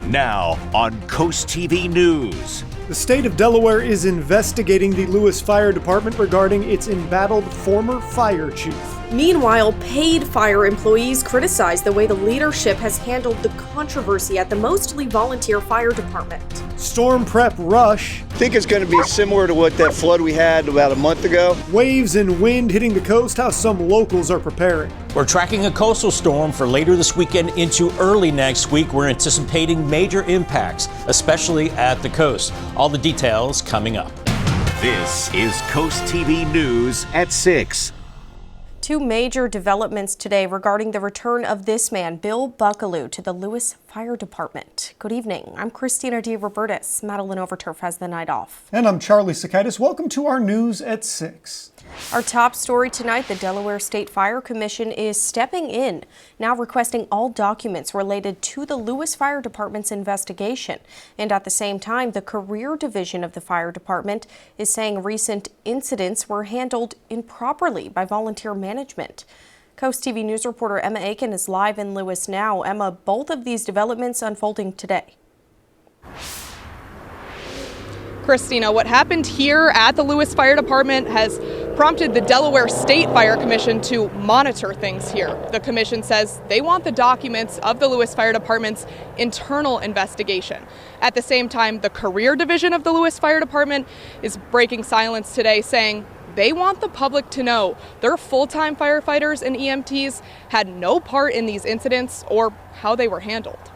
Now on Coast TV News. The state of Delaware is investigating the Lewes Fire Department regarding its embattled former fire chief. Meanwhile, paid fire employees criticize the way the leadership has handled the controversy at the mostly volunteer fire department. Storm prep rush. I think it's going to be similar to what that flood we had about a month ago. Waves and wind hitting the coast, how some locals are preparing. We're tracking a coastal storm for later this weekend into early next week. We're anticipating major impacts, especially at the coast. All the details coming up. This is Coast TV News at 6. Two major developments today regarding the return of this man, Bill Buckaloo, to the Lewes Fire Department. Good evening. I'm Christina D. Robertus. Madeline Overturf has the night off. And I'm Charlie Sakaitis. Welcome to our news at 6. Our top story tonight, the Delaware State Fire Commission is stepping in, now requesting all documents related to the Lewes Fire Department's investigation. And at the same time, the career division of the fire department is saying recent incidents were handled improperly by volunteer management. Coast TV News reporter Emma Aiken is live in Lewes now. Emma, both of these developments unfolding today. Christina, what happened here at the Lewes Fire Department has prompted the Delaware State Fire Commission to monitor things here. The commission says they want the documents of the Lewes Fire Department's internal investigation. At the same time, the career division of the Lewes Fire Department is breaking silence today, saying they want the public to know their full-time firefighters and EMTs had no part in these incidents or how they were handled.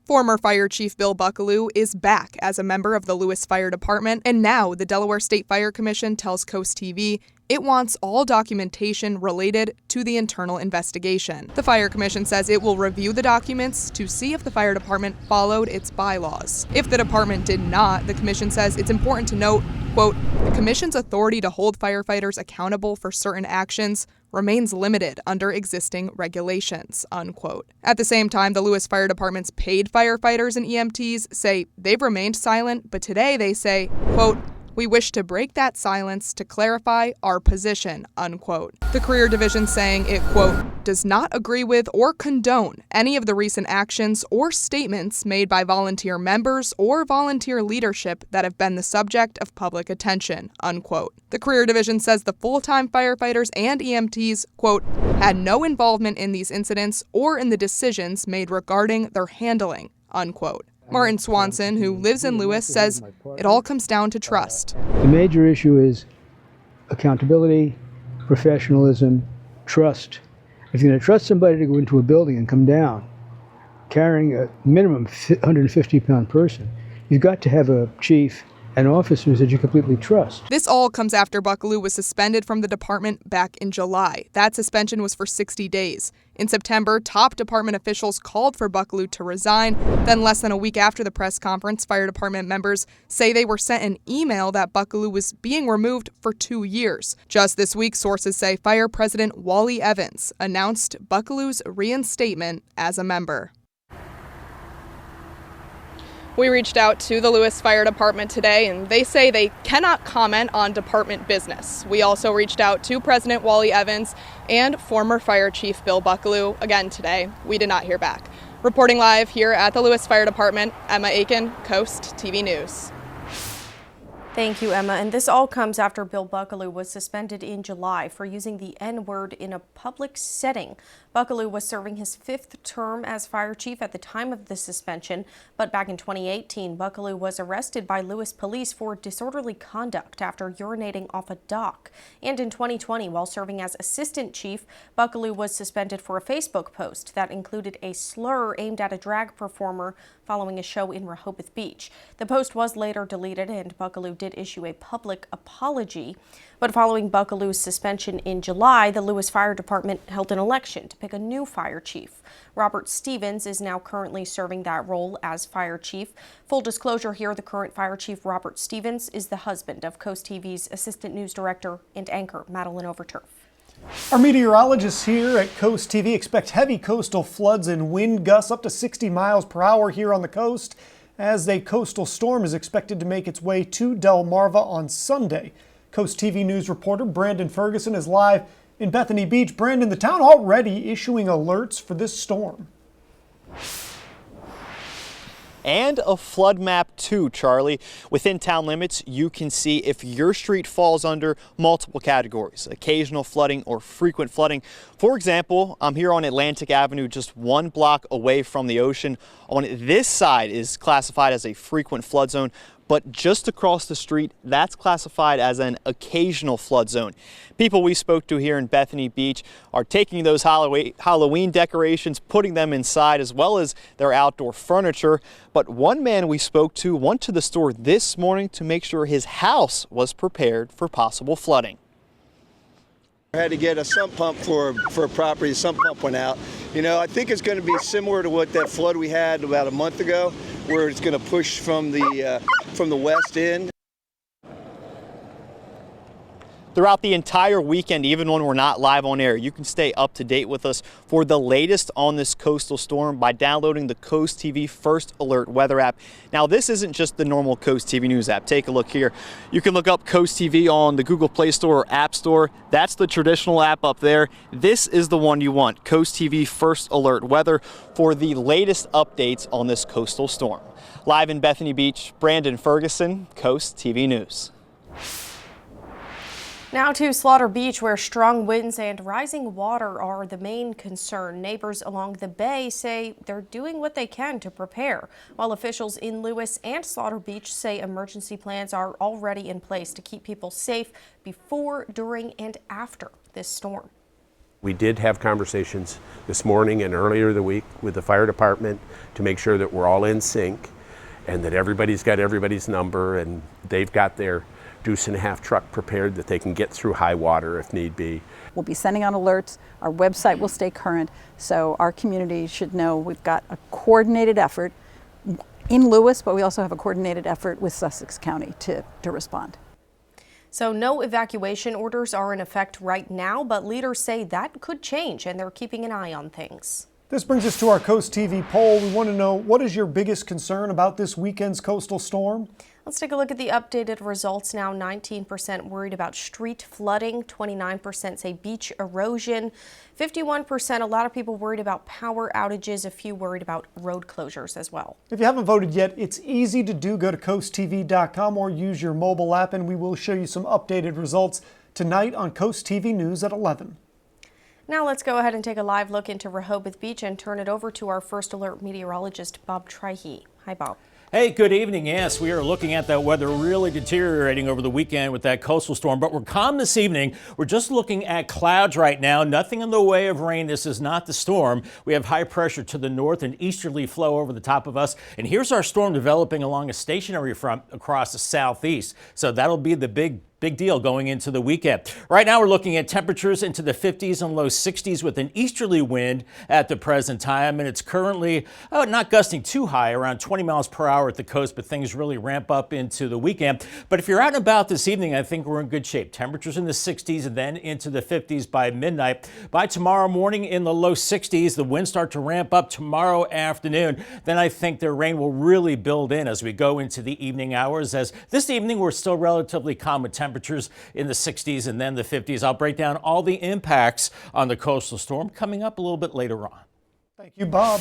Former Fire Chief Bill Buckaloo is back as a member of the Lewes Fire Department, and now the Delaware State Fire Commission tells Coast TV it wants all documentation related to the internal investigation. The Fire Commission says it will review the documents to see if the fire department followed its bylaws. If the department did not, the commission says it's important to note, quote, the commission's authority to hold firefighters accountable for certain actions remains limited under existing regulations, unquote. At the same time, the Lewes Fire Department's paid firefighters and EMTs say they've remained silent, but today they say, quote, we wish to break that silence to clarify our position, unquote. The career division saying it, quote, does not agree with or condone any of the recent actions or statements made by volunteer members or volunteer leadership that have been the subject of public attention, unquote. The career division says the full-time firefighters and EMTs, quote, had no involvement in these incidents or in the decisions made regarding their handling, unquote. Martin Swanson, who lives in Lewes, says it all comes down to trust. The major issue is accountability, professionalism, trust. If you're going to trust somebody to go into a building and come down carrying a minimum 150-pound person, you've got to have a chief and officers that you completely trust. This all comes after Buckaloo was suspended from the department back in July. That suspension was for 60 days. In September, top department officials called for Buckaloo to resign. Then less than a week after the press conference, fire department members say they were sent an email that Buckaloo was being removed for 2 years. Just this week, sources say Fire President Wally Evans announced Buckaloo's reinstatement as a member. We reached out to the Lewes Fire Department today, and they say they cannot comment on department business. We also reached out to President Wally Evans and former Fire Chief Bill Buckaloo again today. We did not hear back. Reporting live here at the Lewes Fire Department, Emma Aiken, Coast TV News. Thank you, Emma. And this all comes after Bill Buckaloo was suspended in July for using the N-word in a public setting. Buckaloo was serving his 5th term as fire chief at the time of the suspension, but back in 2018, Buckaloo was arrested by Lewes police for disorderly conduct after urinating off a dock. And in 2020, while serving as assistant chief, Buckaloo was suspended for a Facebook post that included a slur aimed at a drag performer following a show in Rehoboth Beach. The post was later deleted, and Buckaloo did issue a public apology. But following Buckaloo's suspension in July, the Lewes Fire Department held an election to pick a new fire chief. Robert Stevens is now currently serving that role as fire chief. Full disclosure here, the current fire chief, Robert Stevens, is the husband of Coast TV's assistant news director and anchor, Madeline Overturf. Our meteorologists here at Coast TV expect heavy coastal floods and wind gusts up to 60 miles per hour here on the coast, as a coastal storm is expected to make its way to Delmarva on Sunday. Coast TV News reporter Brandon Ferguson is live in Bethany Beach. Brandon, the town already issuing alerts for this storm. and a flood map too, Charlie. Within town limits, you can see if your street falls under multiple categories: occasional flooding or frequent flooding. For example, I'm here on Atlantic Avenue, just 1 block away from the ocean. On this side is classified as a frequent flood zone, but just across the street, that's classified as an occasional flood zone. People we spoke to here in Bethany Beach are taking those Halloween decorations, putting them inside, as well as their outdoor furniture. But one man we spoke to went to the store this morning to make sure his house was prepared for possible flooding. I had to get a sump pump for a property. The sump pump went out. You know, I think it's going to be similar to what that flood we had about a month ago, where it's going to push from the west end. Throughout the entire weekend, even when we're not live on air, you can stay up to date with us for the latest on this coastal storm by downloading the Coast TV First Alert weather app. Now, this isn't just the normal Coast TV News app. Take a look here. You can look up Coast TV on the Google Play Store or App Store. That's the traditional app up there. This is the one you want, Coast TV First Alert weather, for the latest updates on this coastal storm. Live in Bethany Beach, Brandon Ferguson, Coast TV News. Now to Slaughter Beach, where strong winds and rising water are the main concern. Neighbors along the bay say they're doing what they can to prepare, while officials in Lewes and Slaughter Beach say emergency plans are already in place to keep people safe before, during, and after this storm. We did have conversations this morning and earlier the week with the fire department to make sure that we're all in sync and that everybody's got everybody's number and they've got their deuce-and-a-half truck prepared that they can get through high water if need be. We'll be sending out alerts. Our website will stay current, so our community should know we've got a coordinated effort in Lewes, but we also have a coordinated effort with Sussex County to respond. So no evacuation orders are in effect right now, but leaders say that could change and they're keeping an eye on things. This brings us to our Coast TV poll. We want to know, what is your biggest concern about this weekend's coastal storm? Let's take a look at the updated results now. 19% worried about street flooding, 29% say beach erosion, 51% a lot of people worried about power outages, a few worried about road closures as well. If you haven't voted yet, it's easy to do. Go to coasttv.com or use your mobile app and we will show you some updated results tonight on Coast TV News at 11. Now let's go ahead and take a live look into Rehoboth Beach and turn it over to our First Alert meteorologist, Bob Trihey. Hi, Bob. Hey, good evening. Yes, we are looking at that weather really deteriorating over the weekend with that coastal storm, but we're calm this evening. We're just looking at clouds right now. Nothing in the way of rain. This is not the storm. We have high pressure to the north and easterly flow over the top of us. And here's our storm developing along a stationary front across the southeast. So that'll be the big deal going into the weekend. Right now we're looking at temperatures into the 50s and low 60s with an easterly wind at the present time, and it's currently not gusting too high, around 20 miles per hour at the coast, but things really ramp up into the weekend. But if you're out and about this evening, I think we're in good shape. Temperatures in the 60s and then into the 50s by midnight. By tomorrow morning in the low 60s, the winds start to ramp up tomorrow afternoon. Then I think the rain will really build in as we go into the evening hours, as this evening we're still relatively calm with temperatures in the 60s and then the 50s. I'll break down all the impacts on the coastal storm coming up a little bit later on. Thank you, Bob.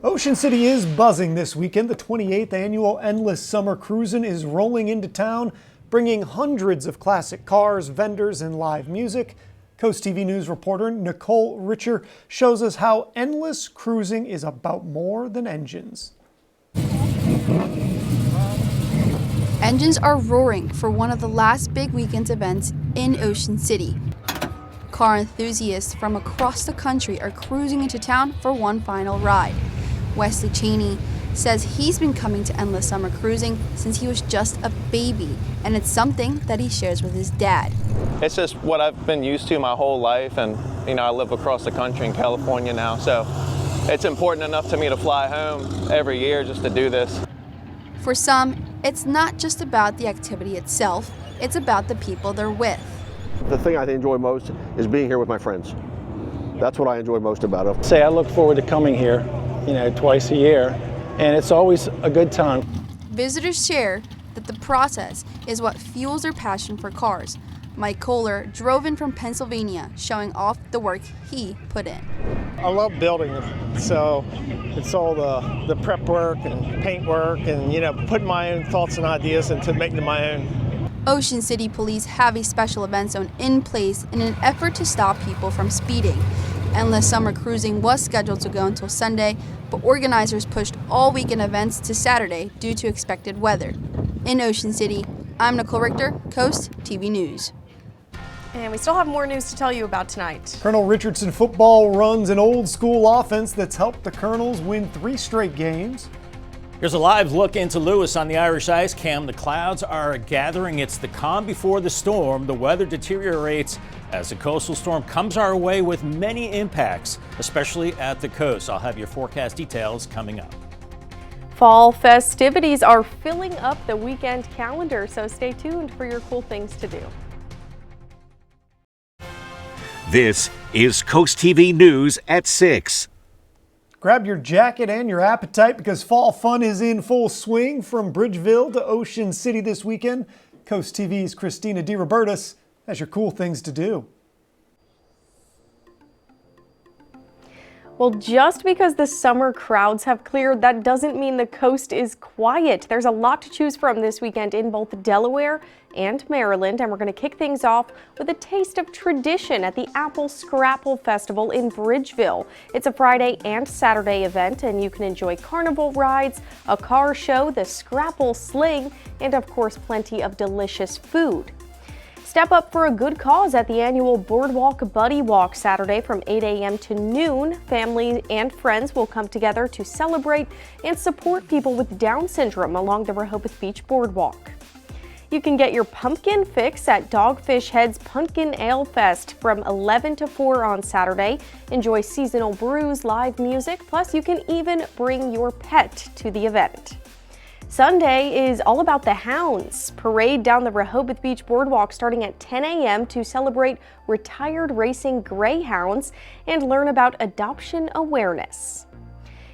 Ocean City is buzzing this weekend. The 28th annual Endless Summer Cruisin' is rolling into town, bringing hundreds of classic cars, vendors, and live music. Coast TV News reporter Nicole Richer shows us how endless cruising is about more than engines. Engines are roaring for one of the last big weekend events in Ocean City. Car enthusiasts from across the country are cruising into town for one final ride. Wesley Cheney says he's been coming to Endless Summer Cruising since he was just a baby, and it's something that he shares with his dad. It's just what I've been used to my whole life, and I live across the country in California now, so it's important enough to me to fly home every year just to do this. For some, it's not just about the activity itself, it's about the people they're with. The thing I enjoy most is being here with my friends. That's what I enjoy most about it. Say I look forward to coming here, twice a year, and it's always a good time. Visitors share that the process is what fuels their passion for cars. Mike Kohler drove in from Pennsylvania, showing off the work he put in. I love building, so it's all the prep work and paint work and, putting my own thoughts and ideas into making them my own. Ocean City police have a special event zone in place in an effort to stop people from speeding. Endless summer cruising was scheduled to go until Sunday, but organizers pushed all weekend events to Saturday due to expected weather. In Ocean City, I'm Nicole Richter, Coast TV News. And we still have more news to tell you about tonight. Colonel Richardson football runs an old school offense that's helped the Colonels win 3 straight games. Here's a live look into Lewes on the Irish Ice Cam. The clouds are gathering. It's the calm before the storm. The weather deteriorates as the coastal storm comes our way with many impacts, especially at the coast. I'll have your forecast details coming up. Fall festivities are filling up the weekend calendar, so stay tuned for your cool things to do. This is Coast TV News at 6. Grab your jacket and your appetite because fall fun is in full swing from Bridgeville to Ocean City this weekend. Coast TV's Christina DeRobertis has your cool things to do. Well, just because the summer crowds have cleared, that doesn't mean the coast is quiet. There's a lot to choose from this weekend in both Delaware and Maryland, and we're going to kick things off with a taste of tradition at the Apple Scrapple Festival in Bridgeville. It's a Friday and Saturday event, and you can enjoy carnival rides, a car show, the Scrapple Sling, and of course plenty of delicious food. Step up for a good cause at the annual Boardwalk Buddy Walk Saturday from 8 a.m. to noon. Family and friends will come together to celebrate and support people with Down syndrome along the Rehoboth Beach Boardwalk. You can get your pumpkin fix at Dogfish Head's Pumpkin Ale Fest from 11 to 4 on Saturday. Enjoy seasonal brews, live music, plus you can even bring your pet to the event. Sunday is all about the hounds. Parade down the Rehoboth Beach Boardwalk starting at 10 a.m. to celebrate retired racing greyhounds and learn about adoption awareness.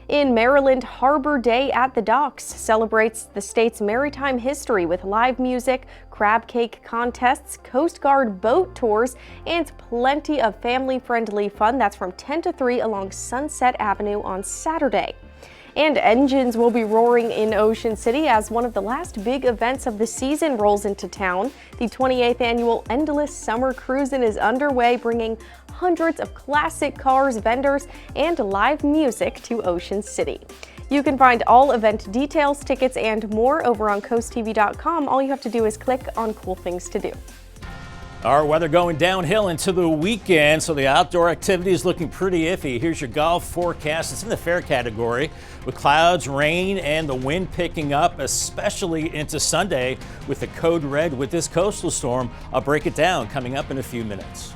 In Maryland, Harbor Day at the Docks celebrates the state's maritime history with live music, crab cake contests, Coast Guard boat tours, and plenty of family-friendly fun. That's from 10 to 3 along Sunset Avenue on Saturday. And engines will be roaring in Ocean City as one of the last big events of the season rolls into town. The 28th annual Endless Summer Cruisin' is underway, bringing hundreds of classic cars, vendors, and live music to Ocean City. You can find all event details, tickets, and more over on CoastTV.com. All you have to do is click on Cool Things to Do. Our weather going downhill into the weekend, so the outdoor activity is looking pretty iffy. Here's your golf forecast. It's in the fair category with clouds, rain, and the wind picking up, especially into Sunday with the code red with this coastal storm. I'll break it down coming up in a few minutes.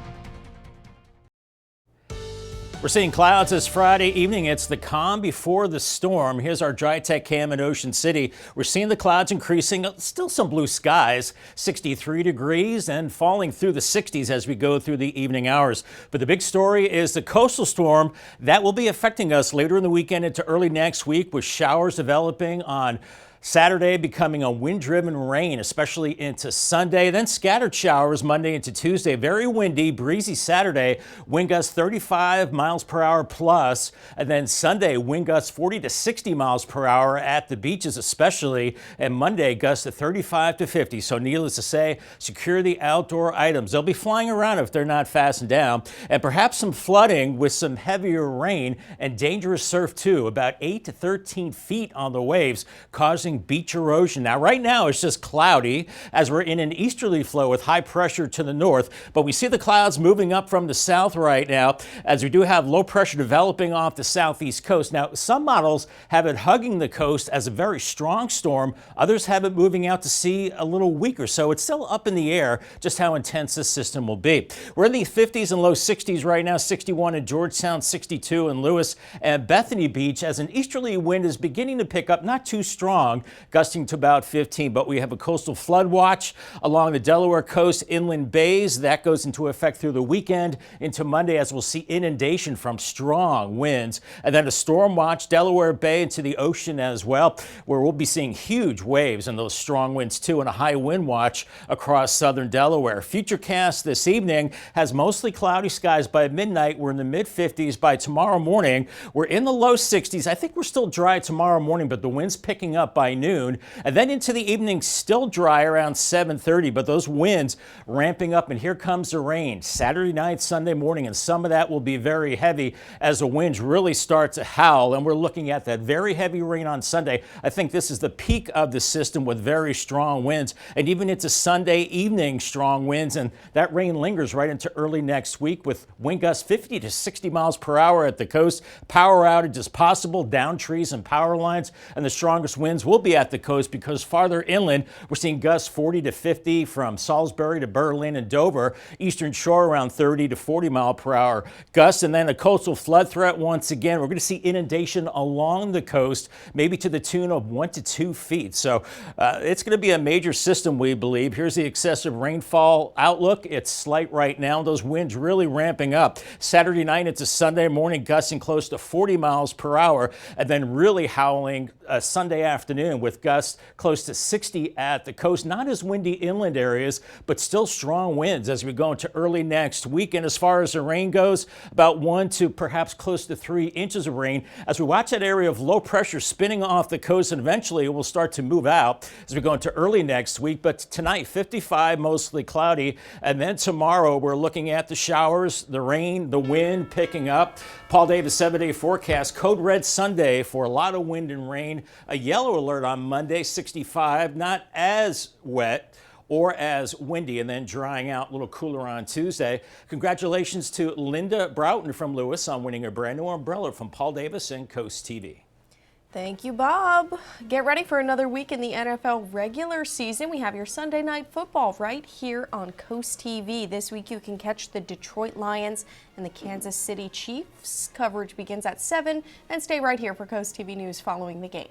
We're seeing clouds this Friday evening. It's the calm before the storm. Here's our dry tech cam in Ocean City. We're seeing the clouds increasing, still some blue skies, 63 degrees and falling through the 60s as we go through the evening hours. But the big story is the coastal storm that will be affecting us later in the weekend into early next week with showers developing on Saturday, becoming a wind-driven rain, especially into Sunday. Then scattered showers Monday into Tuesday. Very windy, breezy Saturday. Wind gusts 35 miles per hour plus. And then Sunday, wind gusts 40 to 60 miles per hour at the beaches especially. And Monday, gusts to 35 to 50. So needless to say, secure the outdoor items. They'll be flying around if they're not fastened down. And perhaps some flooding with some heavier rain and dangerous surf too. About 8 to 13 feet on the waves, causing beach erosion. Now, right now it's just cloudy as we're in an easterly flow with high pressure to the north, but we see the clouds moving up from the south right now as we do have low pressure developing off the southeast coast. Now, some models have it hugging the coast as a very strong storm. Others have it moving out to sea a little weaker, so it's still up in the air just how intense this system will be. We're in the 50s and low 60s right now, 61 in Georgetown, 62 in Lewes and Bethany Beach as an easterly wind is beginning to pick up, not too strong, strong, gusting to about 15. But we have a coastal flood watch along the Delaware coast, inland bays. That goes into effect through the weekend into Monday, as we'll see inundation from strong winds. And then a storm watch, Delaware Bay into the ocean as well, where we'll be seeing huge waves and those strong winds too, and a high wind watch across southern Delaware. Futurecast this evening has mostly cloudy skies by midnight. We're in the mid-50s by tomorrow morning. We're in the low 60s. I think we're still dry tomorrow morning, but the wind's picking up by noon. And then into the evening, still dry around 7:30, but those winds ramping up, and here comes the rain Saturday night, Sunday morning, and some of that will be very heavy as the winds really start to howl. And we're looking at that very heavy rain on Sunday. I think this is the peak of the system with very strong winds, and even into Sunday evening, strong winds, and that rain lingers right into early next week with wind gusts 50 to 60 miles per hour at the coast. Power outages possible, down trees and power lines, and the strongest winds will be at the coast because farther inland, we're seeing gusts 40 to 50 from Salisbury to Berlin and Dover. Eastern shore around 30 to 40 mile per hour gusts, and then a coastal flood threat once again. We're going to see inundation along the coast, maybe to the tune of 1 to 2 feet. So it's going to be a major system, we believe. Here's the excessive rainfall outlook. It's slight right now. Those winds really ramping up. Saturday night into Sunday morning, gusting close to 40 miles per hour, and then really howling Sunday afternoon with gusts close to 60 at the coast. Not as windy inland areas, but still strong winds as we go into early next week. And as far as the rain goes, about 1 to perhaps close to 3 inches of rain as we watch that area of low pressure spinning off the coast, and eventually it will start to move out as we go into early next week. But tonight, 55, mostly cloudy. And then tomorrow, we're looking at the showers, the rain, the wind picking up. Paul Davis 7-day forecast. Code red Sunday for a lot of wind and rain. A yellow alert on Monday, 65. Not as wet or as windy, and then drying out, a little cooler on Tuesday. Congratulations to Linda Broughton from Lewes on winning a brand new umbrella from Paul Davis and Coast TV. Thank you, Bob. Get ready for another week in the NFL regular season. We have your Sunday night football right here on Coast TV. This week you can catch the Detroit Lions and the Kansas City Chiefs. Coverage begins at 7, and stay right here for Coast TV News following the game.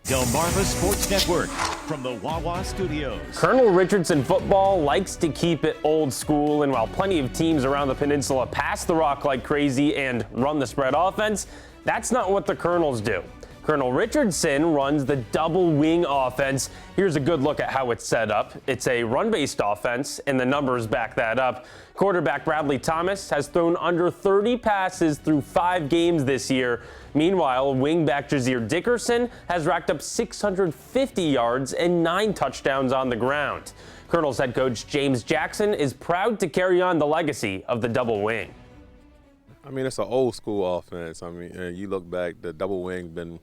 Delmarva Sports Network from the Wawa Studios. Colonel Richardson football likes to keep it old school, and while plenty of teams around the peninsula pass the rock like crazy and run the spread offense, that's not what the Colonels do. Colonel Richardson runs the double wing offense. Here's a good look at how it's set up. It's a run-based offense, and the numbers back that up. Quarterback Bradley Thomas has thrown under 30 passes through 5 games this year. Meanwhile, wingback Jazeer Dickerson has racked up 650 yards and 9 touchdowns on the ground. Colonels head coach James Jackson is proud to carry on the legacy of the double wing. I mean, it's an old school offense. I mean, you look back, the double wing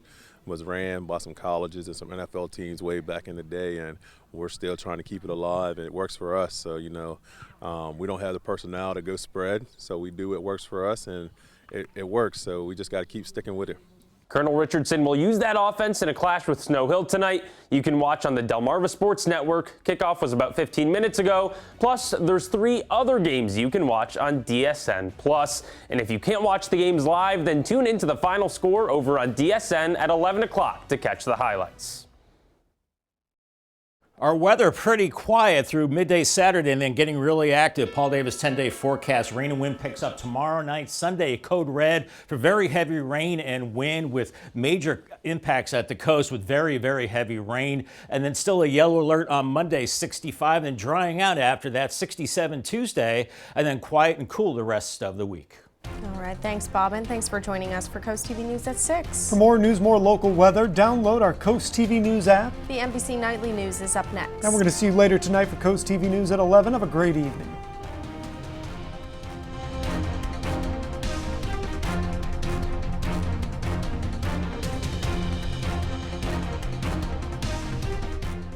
was ran by some colleges and some NFL teams way back in the day, and we're still trying to keep it alive, and it works for us. So, you know, we don't have the personnel to go spread, so we do what works for us, and it works. So we just got to keep sticking with it. Colonel Richardson will use that offense in a clash with Snow Hill tonight. You can watch on the Delmarva Sports Network. Kickoff was about 15 minutes ago. Plus, there's 3 other games you can watch on DSN+. And if you can't watch the games live, then tune into the final score over on DSN at 11 o'clock to catch the highlights. Our weather pretty quiet through midday Saturday and then getting really active. Paul Davis 10-day forecast. Rain and wind picks up tomorrow night. Sunday, code red for very heavy rain and wind with major impacts at the coast with very, very heavy rain. And then still a yellow alert on Monday, 65, and drying out after that, 67 Tuesday, and then quiet and cool the rest of the week. All right, thanks, Bob, and thanks for joining us for Coast TV News at 6. For more news, more local weather, download our Coast TV News app. The NBC Nightly News is up next. And we're going to see you later tonight for Coast TV News at 11. Have a great evening.